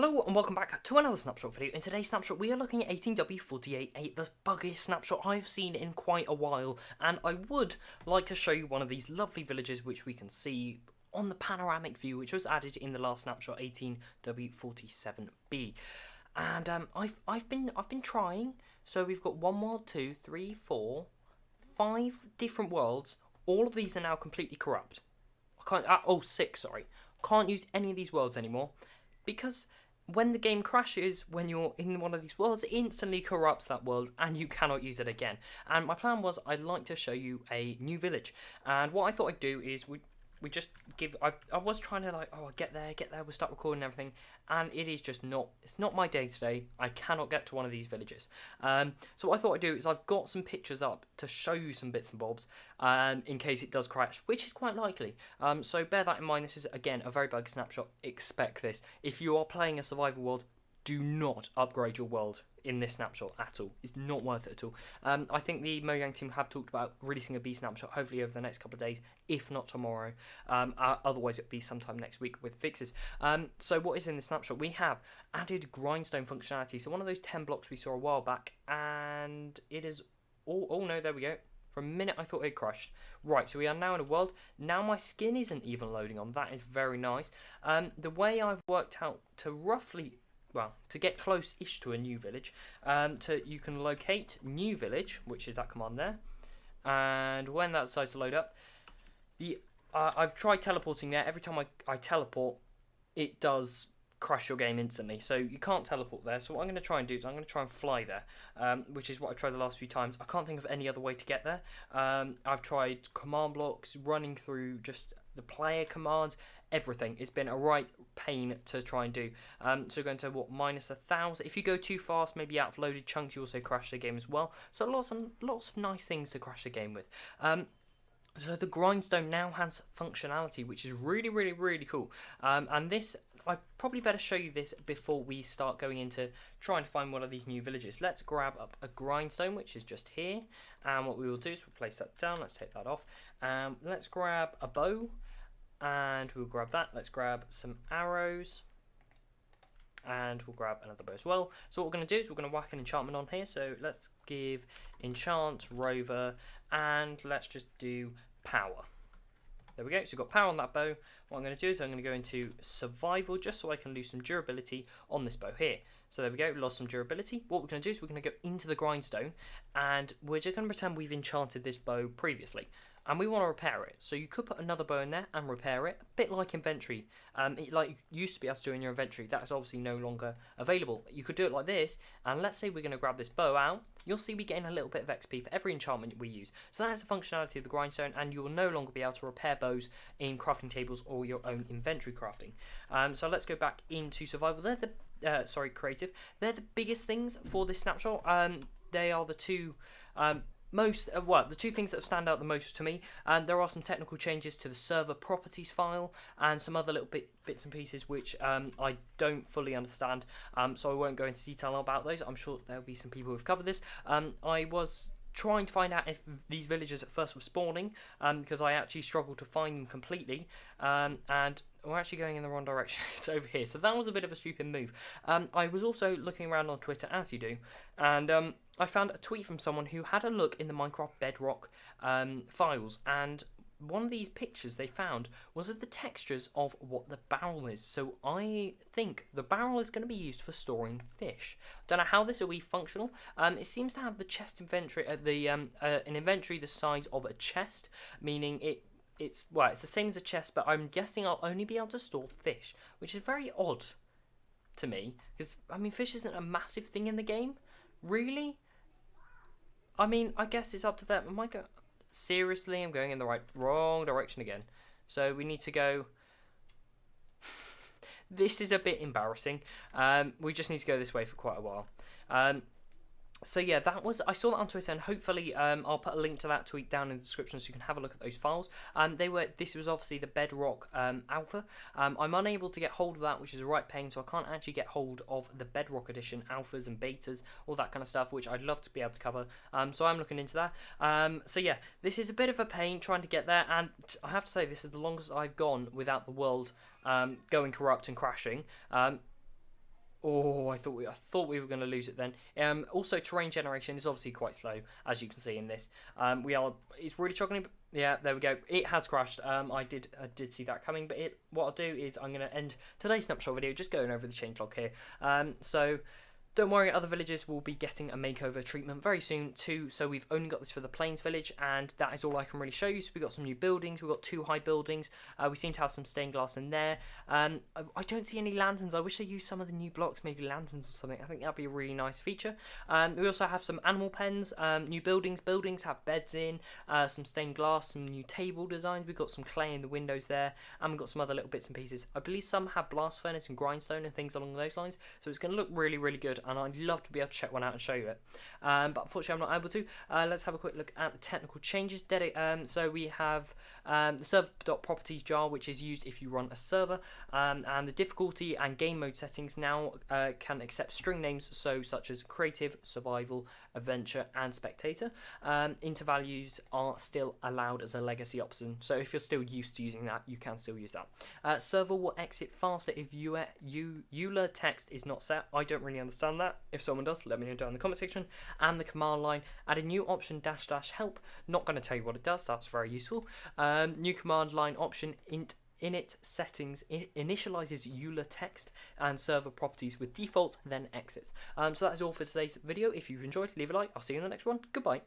Hello and welcome back to another snapshot video. In today's snapshot we are looking at 18W48, the buggiest snapshot I've seen in quite a while, and I would like to show you one of these lovely villages which we can see on the panoramic view which was added in the last snapshot 18W47B. And I've been trying, so we've got 1 world, 2, 3, 4, 5 different worlds. All of these are now completely corrupt. I can't, six, sorry. Can't use any of these worlds anymore because when the game crashes, when you're in one of these worlds, it instantly corrupts that world and you cannot use it again. And my plan was I'd like to show you a new village. And what I thought I'd do is we just give, I was trying to get there, we'll start recording and everything. And it is just not, it's not my day today. I cannot get to one of these villages. So what I thought I'd do is I've got some pictures up to show you some bits and bobs in case it does crash, which is quite likely. So bear that in mind. This is, again, a very buggy snapshot. Expect this. If you are playing a survival world, do not upgrade your world in this snapshot at all. It's not worth it at all. I think the Mojang team have talked about releasing a B snapshot hopefully over the next couple of days, if not tomorrow. Otherwise it'll be sometime next week with fixes. So what is in the snapshot? We have added grindstone functionality. So one of those 10 blocks we saw a while back, and it is oh no, there we go. For a minute I thought it crashed. Right, so we are now in a world. Now my skin isn't even loading on. That is very nice. The way I've worked out to to get close-ish to a new village, you can locate new village, which is that command there, and when that decides to load up, I've tried teleporting there. Every time I teleport, it does crash your game instantly, so you can't teleport there. So what I'm going to try and do is I'm going to try and fly there, which is what I've tried the last few times. I can't think of any other way to get there. I've tried command blocks, running through just the player commands, everything. It's been a right pain to try and do. So going to what, -1,000. If you go too fast, maybe out of loaded chunks, you also crash the game as well. So lots of nice things to crash the game with. So the grindstone now has functionality, which is really cool. And this, I probably better show you this before we start going into trying to find one of these new villages. Let's grab up a grindstone, which is just here. And what we will do is we'll place that down. Let's take that off. Let's grab a bow, and we'll grab that. Let's grab some arrows, and we'll grab another bow as well. So what we're going to do is we're going to whack an enchantment on here. So let's give enchant Rover, and let's just do power. There we go. So we've got power on that bow. What I'm going to do is I'm going to go into survival just so I can lose some durability on this bow here. So there we go, lost some durability. What we're going to do is we're going to go into the grindstone, and we're just going to pretend we've enchanted this bow previously. And we want to repair it. So you could put another bow in there and repair it, a bit like inventory. Like you used to be able to do in your inventory. That is obviously no longer available. You could do it like this, and let's say we're going to grab this bow out. You'll see we gain a little bit of XP for every enchantment we use. So that's the functionality of the grindstone, and you will no longer be able to repair bows in crafting tables or your own inventory crafting. So let's go back into survival. They're the creative. They're the biggest things for this snapshot. They are the two the two things that stand out the most to me. There are some technical changes to the server properties file and some other little bits and pieces which I don't fully understand, so I won't go into detail about those. I'm sure there'll be some people who've covered this. I was trying to find out if these villagers at first were spawning, because I actually struggled to find them completely, and we're actually going in the wrong direction. It's over here, so that was a bit of a stupid move. I was also looking around on Twitter, as you do, and I found a tweet from someone who had a look in the Minecraft Bedrock files, and one of these pictures they found was of the textures of what the barrel is. So I think the barrel is going to be used for storing fish. Don't know how this will be functional. It seems to have the chest inventory, an inventory the size of a chest, meaning it's the same as a chest, but I'm guessing I'll only be able to store fish, which is very odd to me, because I mean fish isn't a massive thing in the game, really. I mean, I guess it's up to them. Seriously, I'm going in the wrong direction again. So we need to go. This is a bit embarrassing. We just need to go this way for quite a while. So yeah, I saw that on Twitter, and hopefully I'll put a link to that tweet down in the description so you can have a look at those files. This was obviously the Bedrock alpha. I'm unable to get hold of that, which is a right pain, so I can't actually get hold of the Bedrock edition alphas and betas, all that kind of stuff, which I'd love to be able to cover. So I'm looking into that. So yeah, this is a bit of a pain trying to get there, and I have to say this is the longest I've gone without the world going corrupt and crashing. Oh, I thought we were going to lose it then. Also, terrain generation is obviously quite slow, as you can see in this. It's really struggling. Yeah, there we go. It has crashed. I did see that coming, but what I'll do is I'm going to end today's snapshot video just going over the changelog here. So don't worry, other villages will be getting a makeover treatment very soon too. So we've only got this for the Plains village, and that is all I can really show you. So we've got some new buildings. We've got 2 high buildings. We seem to have some stained glass in there. I don't see any lanterns. I wish they used some of the new blocks, maybe lanterns or something. I think that'd be a really nice feature. We also have some animal pens, new buildings. Buildings have beds in, some stained glass, some new table designs. We've got some clay in the windows there, and we've got some other little bits and pieces. I believe some have blast furnace and grindstone and things along those lines. So it's going to look really, really good, and I'd love to be able to check one out and show you it. But unfortunately I'm not able to. Let's have a quick look at the technical changes. So we have the server.properties jar, which is used if you run a server, and the difficulty and game mode settings now can accept string names, so such as creative, survival, adventure and spectator. Int values are still allowed as a legacy option, so if you're still used to using that, you can still use that. Server will exit faster if EULA text is not set. I don't really understand that. If someone does, let me know down in the comment section. And the command line, add a new option --help. Not going to tell you what it does, that's very useful. New command line option init settings initializes EULA text and server properties with defaults, then exits. So that is all for today's video. If you've enjoyed, leave a like. I'll see you in the next one. Goodbye.